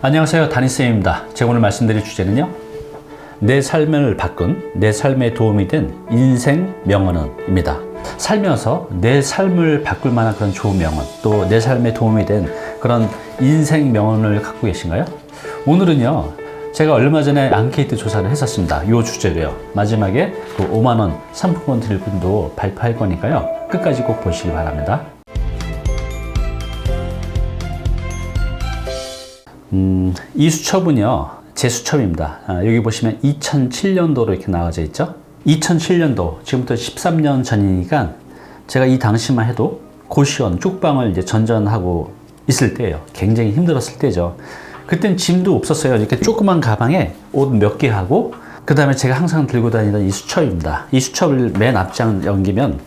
안녕하세요, 다니쌤입니다. 제가 오늘 말씀드릴 주제는요, 내 삶을 바꾼, 내 삶에 도움이 된 인생 명언입니다. 살면서 내 삶을 바꿀 만한 그런 좋은 명언, 또 내 삶에 도움이 된 그런 인생 명언을 갖고 계신가요? 오늘은요, 제가 얼마 전에 앙케이트 조사를 했었습니다. 이 주제로요. 마지막에 그 5만원 상품권 드릴 분도 발표할 거니까요, 끝까지 꼭 보시기 바랍니다. 이 수첩은요, 제 수첩입니다. 여기 보시면 2007년도로 이렇게 나와져 있죠. 2007년도, 지금부터 13년 전이니까 제가 이 당시만 해도 고시원, 쪽방을 이제 전전하고 있을 때예요. 굉장히 힘들었을 때죠. 그땐 짐도 없었어요. 이렇게 조그만 가방에 옷 몇 개 하고, 그 다음에 제가 항상 들고 다니던 이 수첩입니다. 이 수첩을 맨 앞장 넘기면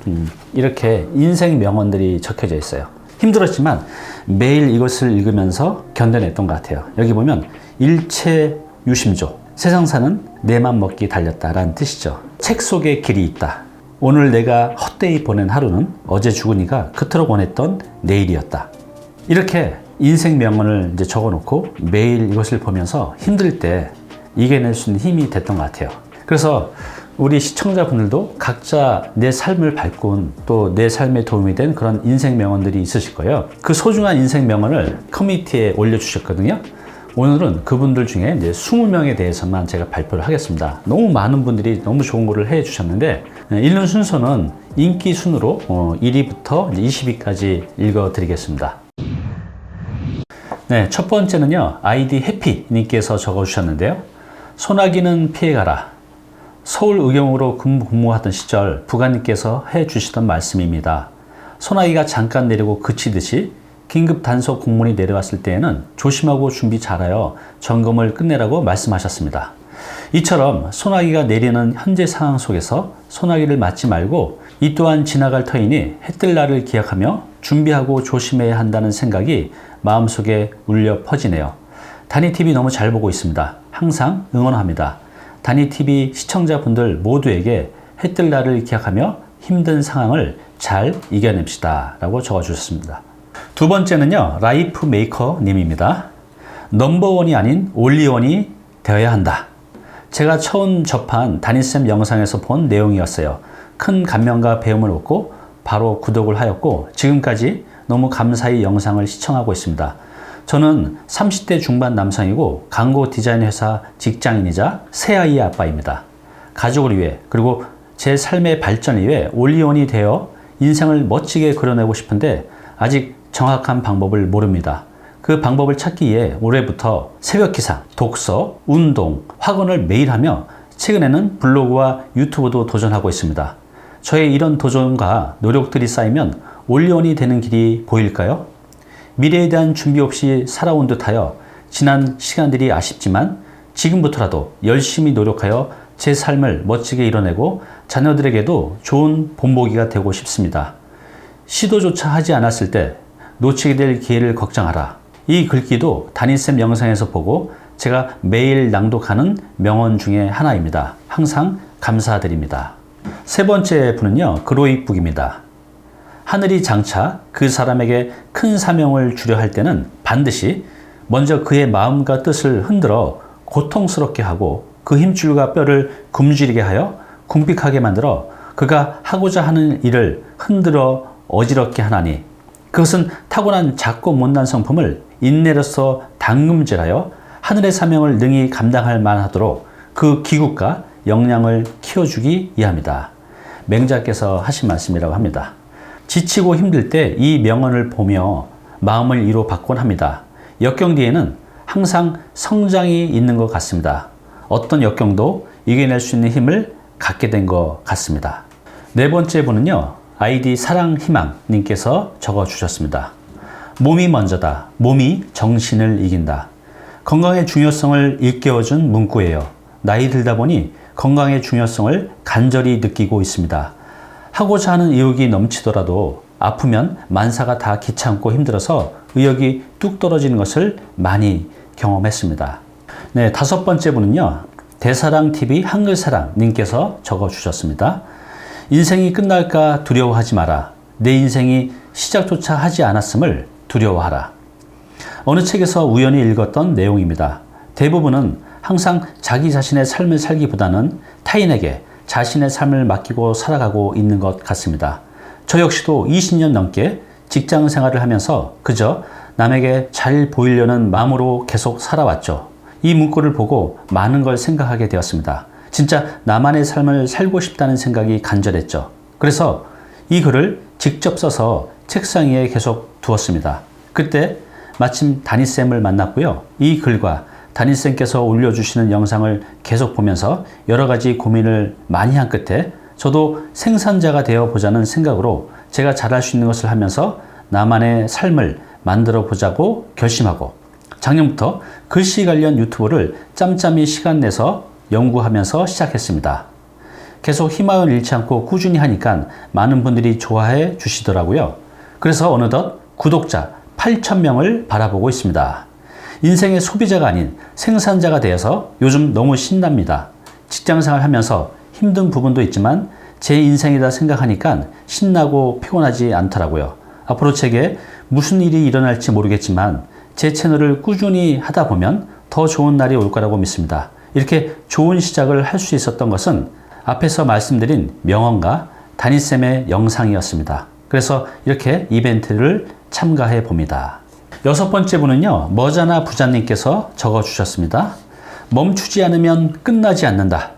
이렇게 인생 명언들이 적혀져 있어요. 힘들었지만 매일 이것을 읽으면서 견뎌냈던 것 같아요. 여기 보면 일체 유심조, 세상 사는 내 맘 먹기 달렸다라는 뜻이죠. 책 속에 길이 있다. 오늘 내가 헛되이 보낸 하루는 어제 죽은 이가 그토록 원했던 내일이었다. 이렇게 인생 명언을 이제 적어놓고 매일 이것을 보면서 힘들 때 이겨낼 수 있는 힘이 됐던 것 같아요. 그래서 우리 시청자분들도 각자 내 삶을 바꾼, 또 내 삶에 도움이 된 그런 인생 명언들이 있으실 거예요. 그 소중한 인생 명언을 커뮤니티에 올려주셨거든요. 오늘은 그분들 중에 이제 20명에 대해서만 제가 발표를 하겠습니다. 너무 많은 분들이 너무 좋은 거를 해주셨는데, 읽는 순서는 인기 순으로 1위부터 20위까지 읽어드리겠습니다. 네, 첫 번째는요, 아이디 해피님께서 적어주셨는데요. 소나기는 피해가라. 서울의경으로 근무하던 시절 부관님께서 해주시던 말씀입니다. 소나기가 잠깐 내리고 그치듯이 긴급 단속 공문이 내려왔을 때에는 조심하고 준비 잘하여 점검을 끝내라고 말씀하셨습니다. 이처럼 소나기가 내리는 현재 상황 속에서 소나기를 맞지 말고 이 또한 지나갈 터이니 해 뜰 날을 기약하며 준비하고 조심해야 한다는 생각이 마음속에 울려 퍼지네요. 다니TV 너무 잘 보고 있습니다. 항상 응원합니다. 다니TV 시청자분들 모두에게 해 뜰 날을 기약하며 힘든 상황을 잘 이겨냅시다 라고 적어주셨습니다. 두 번째는요, 라이프 메이커 님입니다. 넘버원이 아닌 올리원이 되어야 한다. 제가 처음 접한 다니쌤 영상에서 본 내용이었어요. 큰 감명과 배움을 얻고 바로 구독을 하였고 지금까지 너무 감사히 영상을 시청하고 있습니다. 저는 30대 중반 남성이고 광고 디자인 회사 직장인이자 새 아이의 아빠입니다. 가족을 위해, 그리고 제 삶의 발전을 위해 올리원이 되어 인생을 멋지게 그려내고 싶은데 아직 정확한 방법을 모릅니다. 그 방법을 찾기 위해 올해부터 새벽 기상, 독서, 운동, 학원을 매일 하며 최근에는 블로그와 유튜브도 도전하고 있습니다. 저의 이런 도전과 노력들이 쌓이면 올리원이 되는 길이 보일까요? 미래에 대한 준비 없이 살아온 듯하여 지난 시간들이 아쉽지만 지금부터라도 열심히 노력하여 제 삶을 멋지게 이뤄내고 자녀들에게도 좋은 본보기가 되고 싶습니다. 시도조차 하지 않았을 때 놓치게 될 기회를 걱정하라. 이 글귀도 다니쌤 영상에서 보고 제가 매일 낭독하는 명언 중에 하나입니다. 항상 감사드립니다. 세 번째 분은요, 그로이북입니다. 하늘이 장차 그 사람에게 큰 사명을 주려 할 때는 반드시 먼저 그의 마음과 뜻을 흔들어 고통스럽게 하고 그 힘줄과 뼈를 굶주리게 하여 궁핍하게 만들어 그가 하고자 하는 일을 흔들어 어지럽게 하나니 그것은 타고난 작고 못난 성품을 인내로서 당금질하여 하늘의 사명을 능히 감당할 만하도록 그 기국과 역량을 키워주기 위함이다. 맹자께서 하신 말씀이라고 합니다. 지치고 힘들 때 이 명언을 보며 마음을 위로받곤 합니다. 역경 뒤에는 항상 성장이 있는 것 같습니다. 어떤 역경도 이겨낼 수 있는 힘을 갖게 된 것 같습니다. 네 번째 분은요, 아이디 사랑희망님께서 적어주셨습니다. 몸이 먼저다. 몸이 정신을 이긴다. 건강의 중요성을 일깨워준 문구예요. 나이 들다 보니 건강의 중요성을 간절히 느끼고 있습니다. 하고자 하는 의욕이 넘치더라도 아프면 만사가 다 귀찮고 힘들어서 의욕이 뚝 떨어지는 것을 많이 경험했습니다. 네, 다섯 번째 분은요, 대사랑TV 한글사랑님께서 적어주셨습니다. 인생이 끝날까 두려워하지 마라. 내 인생이 시작조차 하지 않았음을 두려워하라. 어느 책에서 우연히 읽었던 내용입니다. 대부분은 항상 자기 자신의 삶을 살기보다는 타인에게 자신의 삶을 맡기고 살아가고 있는 것 같습니다. 저 역시도 20년 넘게 직장 생활을 하면서 그저 남에게 잘 보이려는 마음으로 계속 살아왔죠. 이 문구를 보고 많은 걸 생각하게 되었습니다. 진짜 나만의 삶을 살고 싶다는 생각이 간절했죠. 그래서 이 글을 직접 써서 책상 위에 계속 두었습니다. 그때 마침 담임쌤을 만났고요. 이 글과 담임쌤께서 올려주시는 영상을 계속 보면서 여러 가지 고민을 많이 한 끝에 저도 생산자가 되어 보자는 생각으로 제가 잘할 수 있는 것을 하면서 나만의 삶을 만들어 보자고 결심하고 작년부터 글씨 관련 유튜브를 짬짬이 시간 내서 연구하면서 시작했습니다. 계속 희망을 잃지 않고 꾸준히 하니까 많은 분들이 좋아해 주시더라고요. 그래서 어느덧 구독자 8,000명을 바라보고 있습니다. 인생의 소비자가 아닌 생산자가 되어서 요즘 너무 신납니다. 직장생활 하면서 힘든 부분도 있지만 제 인생이다 생각하니까 신나고 피곤하지 않더라고요. 앞으로 제게 무슨 일이 일어날지 모르겠지만 제 채널을 꾸준히 하다 보면 더 좋은 날이 올 거라고 믿습니다. 이렇게 좋은 시작을 할 수 있었던 것은 앞에서 말씀드린 명언과 담임쌤의 영상이었습니다. 그래서 이렇게 이벤트를 참가해 봅니다. 6번째 분은요, 머자나 부자님께서 적어주셨습니다. 멈추지 않으면 끝나지 않는다.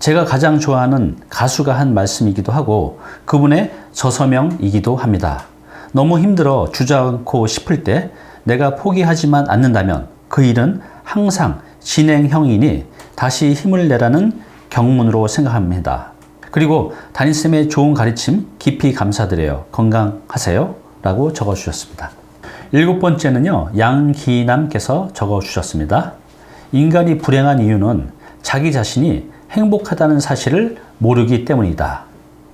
제가 가장 좋아하는 가수가 한 말씀이기도 하고 그분의 저서명이기도 합니다. 너무 힘들어 주저앉고 싶을 때 내가 포기하지만 않는다면 그 일은 항상 진행형이니 다시 힘을 내라는 경문으로 생각합니다. 그리고 담임쌤의 좋은 가르침 깊이 감사드려요. 건강하세요. 라고 적어주셨습니다. 7번째는요, 양기남께서 적어주셨습니다. 인간이 불행한 이유는 자기 자신이 행복하다는 사실을 모르기 때문이다.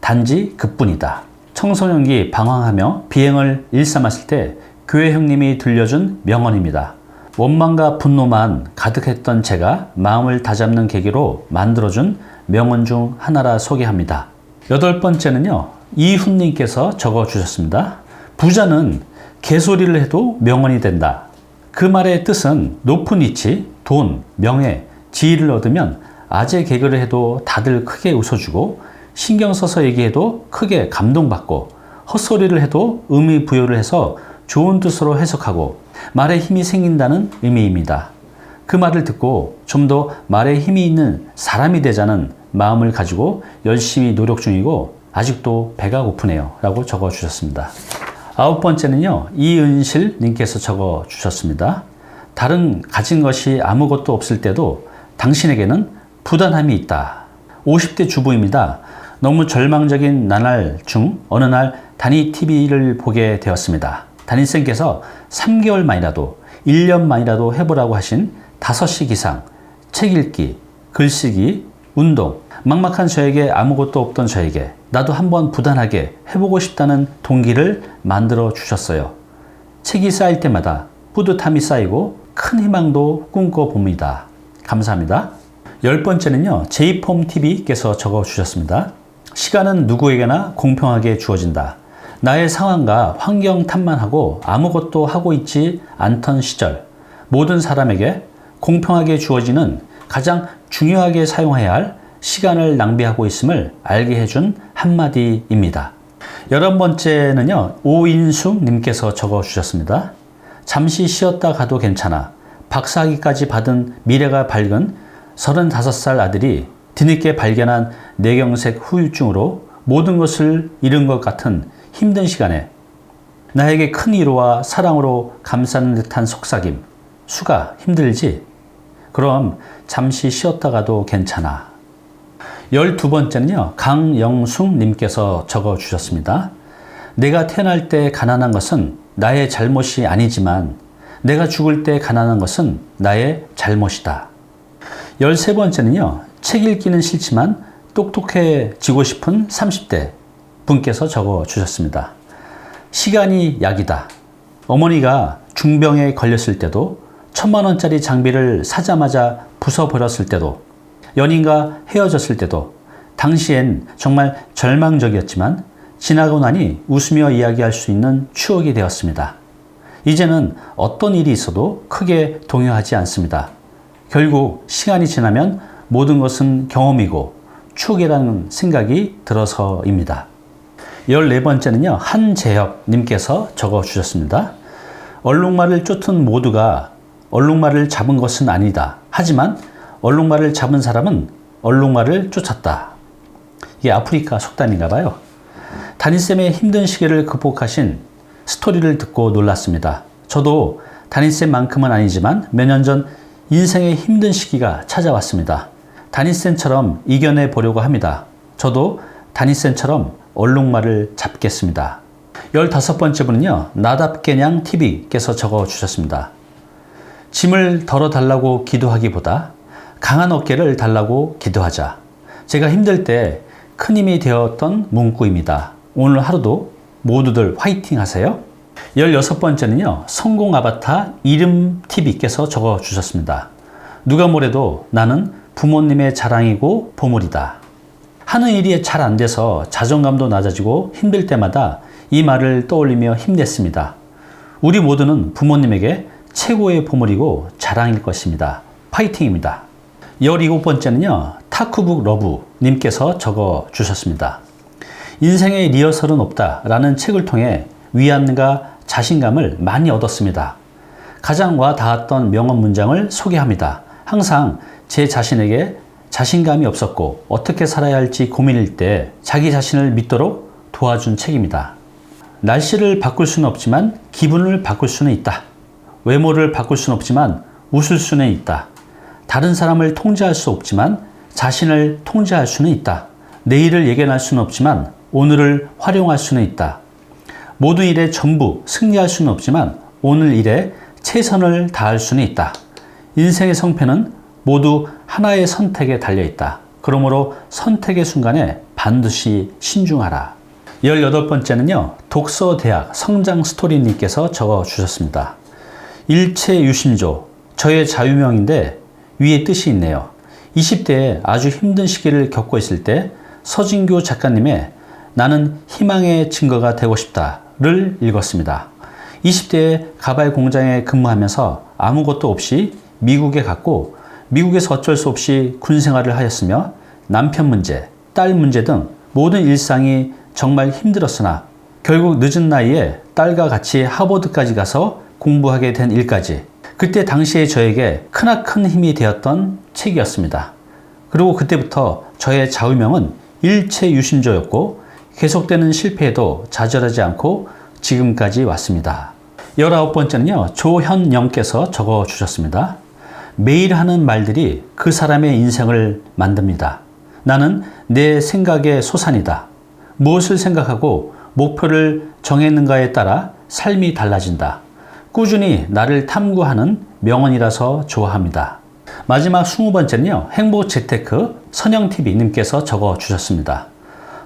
단지 그뿐이다. 청소년기 방황하며 비행을 일삼았을 때 교회 형님이 들려준 명언입니다. 원망과 분노만 가득했던 제가 마음을 다잡는 계기로 만들어준 명언 중 하나라 소개합니다. 8번째는요, 이훈님께서 적어주셨습니다. 부자는 개소리를 해도 명언이 된다. 그 말의 뜻은 높은 위치, 돈, 명예, 지위를 얻으면 아재 개그를 해도 다들 크게 웃어주고 신경 써서 얘기해도 크게 감동받고 헛소리를 해도 의미 부여를 해서 좋은 뜻으로 해석하고 말에 힘이 생긴다는 의미입니다. 그 말을 듣고 좀 더 말에 힘이 있는 사람이 되자는 마음을 가지고 열심히 노력 중이고 아직도 배가 고프네요. 라고 적어주셨습니다. 9번째는요, 이은실 님께서 적어주셨습니다. 다른 가진 것이 아무것도 없을 때도 당신에게는 부단함이 있다. 50대 주부입니다. 너무 절망적인 나날 중 어느 날 다니 TV를 보게 되었습니다. 담임쌤께서 3개월만이라도 1년만이라도 해보라고 하신 5시 기상, 책 읽기, 글쓰기, 운동, 막막한 저에게 아무것도 없던 저에게 나도 한번 부단하게 해보고 싶다는 동기를 만들어 주셨어요. 책이 쌓일 때마다 뿌듯함이 쌓이고 큰 희망도 꿈꿔봅니다. 감사합니다. 10번째는요, 제이폼TV께서 적어주셨습니다. 시간은 누구에게나 공평하게 주어진다. 나의 상황과 환경 탓만하고 아무것도 하고 있지 않던 시절 모든 사람에게 공평하게 주어지는 가장 중요하게 사용해야 할 시간을 낭비하고 있음을 알게 해준 한마디입니다. 11번째는요, 오인숙 님께서 적어주셨습니다. 잠시 쉬었다 가도 괜찮아. 박사학위까지 받은 미래가 밝은 35살 아들이 뒤늦게 발견한 뇌경색 후유증으로 모든 것을 잃은 것 같은 힘든 시간에 나에게 큰 위로와 사랑으로 감싸는 듯한 속삭임. 수가 힘들지? 그럼 잠시 쉬었다가도 괜찮아. 12번째는요, 강영숙 님께서 적어주셨습니다. 내가 태어날 때 가난한 것은 나의 잘못이 아니지만 내가 죽을 때 가난한 것은 나의 잘못이다. 13번째는요, 책 읽기는 싫지만 똑똑해지고 싶은 30대 분께서 적어주셨습니다. 시간이 약이다. 어머니가 중병에 걸렸을 때도 1,000만 원짜리 장비를 사자마자 부숴버렸을 때도 연인과 헤어졌을 때도 당시엔 정말 절망적이었지만 지나고 나니 웃으며 이야기할 수 있는 추억이 되었습니다. 이제는 어떤 일이 있어도 크게 동요하지 않습니다. 결국 시간이 지나면 모든 것은 경험이고 추억이라는 생각이 들어서입니다. 14번째는요, 한재혁님께서 적어주셨습니다. 얼룩말을 쫓은 모두가 얼룩말을 잡은 것은 아니다. 하지만 얼룩말을 잡은 사람은 얼룩말을 쫓았다. 이게 아프리카 속담인가 봐요. 담임쌤의 힘든 시기를 극복하신 스토리를 듣고 놀랐습니다. 저도 담임쌤만큼은 아니지만 몇 년 전 인생의 힘든 시기가 찾아왔습니다. 담임쌤처럼 이겨내 보려고 합니다. 저도 담임쌤처럼 얼룩말을 잡겠습니다. 15번째 분은요, 나답게냥 TV께서 적어주셨습니다. 짐을 덜어달라고 기도하기보다 강한 어깨를 달라고 기도하자. 제가 힘들 때 큰 힘이 되었던 문구입니다. 오늘 하루도 모두들 화이팅 하세요. 16번째는요, 성공 아바타 이름TV께서 적어주셨습니다. 누가 뭐래도 나는 부모님의 자랑이고 보물이다. 하는 일이 잘 안 돼서 자존감도 낮아지고 힘들 때마다 이 말을 떠올리며 힘냈습니다. 우리 모두는 부모님에게 최고의 보물이고 자랑일 것입니다. 파이팅입니다. 17번째는요, 타쿠북 러브님께서 적어주셨습니다. 인생의 리허설은 없다라는 책을 통해 위안과 자신감을 많이 얻었습니다. 가장 와 닿았던 명언 문장을 소개합니다. 항상 제 자신에게 자신감이 없었고 어떻게 살아야 할지 고민일 때 자기 자신을 믿도록 도와준 책입니다. 날씨를 바꿀 수는 없지만 기분을 바꿀 수는 있다. 외모를 바꿀 수는 없지만 웃을 수는 있다. 다른 사람을 통제할 수 없지만 자신을 통제할 수는 있다. 내일을 예견할 수는 없지만 오늘을 활용할 수는 있다. 모든 일에 전부 승리할 수는 없지만 오늘 일에 최선을 다할 수는 있다. 인생의 성패는 모두 하나의 선택에 달려있다. 그러므로 선택의 순간에 반드시 신중하라. 18번째는요, 독서대학 성장스토리님께서 적어주셨습니다. 일체유심조, 저의 자유명인데 위에 뜻이 있네요. 20대에 아주 힘든 시기를 겪고 있을 때 서진교 작가님의 나는 희망의 증거가 되고 싶다를 읽었습니다. 20대에 가발 공장에 근무하면서 아무것도 없이 미국에 갔고 미국에서 어쩔 수 없이 군 생활을 하였으며 남편 문제, 딸 문제 등 모든 일상이 정말 힘들었으나 결국 늦은 나이에 딸과 같이 하버드까지 가서 공부하게 된 일까지, 그때 당시에 저에게 크나큰 힘이 되었던 책이었습니다. 그리고 그때부터 저의 좌우명은 일체유심조였고 계속되는 실패에도 좌절하지 않고 지금까지 왔습니다. 19번째는요, 조현영께서 적어주셨습니다. 매일 하는 말들이 그 사람의 인생을 만듭니다. 나는 내 생각의 소산이다. 무엇을 생각하고 목표를 정했는가에 따라 삶이 달라진다. 꾸준히 나를 탐구하는 명언이라서 좋아합니다. 마지막 20번째는요, 행복재테크 선영TV님께서 적어주셨습니다.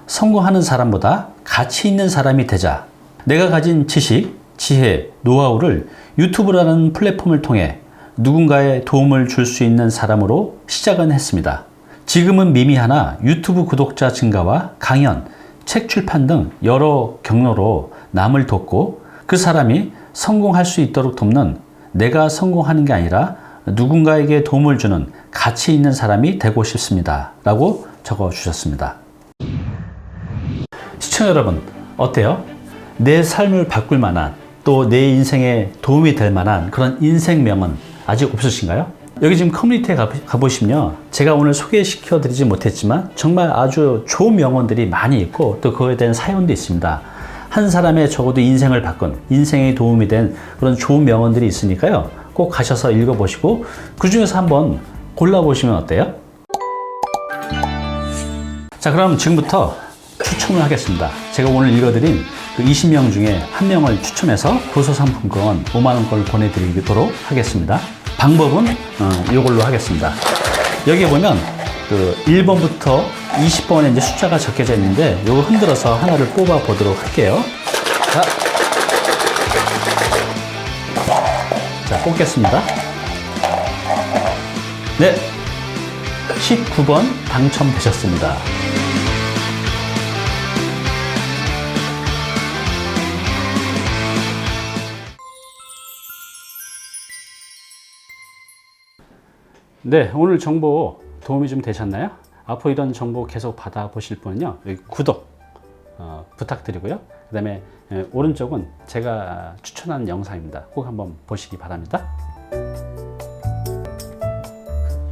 성공하는 사람보다 가치 있는 사람이 되자. 내가 가진 지식, 지혜, 노하우를 유튜브라는 플랫폼을 통해 누군가의 도움을 줄 수 있는 사람으로 시작은 했습니다. 지금은 미미하나 유튜브 구독자 증가와 강연, 책 출판 등 여러 경로로 남을 돕고 그 사람이 성공할 수 있도록 돕는, 내가 성공하는 게 아니라 누군가에게 도움을 주는 가치 있는 사람이 되고 싶습니다. 라고 적어주셨습니다. 시청자 여러분, 어때요? 내 삶을 바꿀 만한, 또 내 인생에 도움이 될 만한 그런 인생 명언 아직 없으신가요? 여기 지금 커뮤니티에 가보시면 제가 오늘 소개시켜 드리지 못했지만 정말 아주 좋은 명언들이 많이 있고 또 그거에 대한 사연도 있습니다. 한 사람의 적어도 인생을 바꾼, 인생에 도움이 된 그런 좋은 명언들이 있으니까요. 꼭 가셔서 읽어보시고 그 중에서 한번 골라보시면 어때요? 자, 그럼 지금부터 추첨을 하겠습니다. 제가 오늘 읽어드린 그 20명 중에 한 명을 추첨해서 도서상품권 5만원권을 보내드리도록 하겠습니다. 방법은 이걸로 하겠습니다. 여기에 보면 그 1번부터 20번에 이제 숫자가 적혀져 있는데 이거 흔들어서 하나를 뽑아 보도록 할게요. 자, 뽑겠습니다. 네, 19번 당첨되셨습니다. 네, 오늘 정보 도움이 좀 되셨나요? 앞으로 이런 정보 계속 받아보실 분은요, 여기 구독 부탁드리고요. 그 다음에 오른쪽은 제가 추천하는 영상입니다. 꼭 한번 보시기 바랍니다.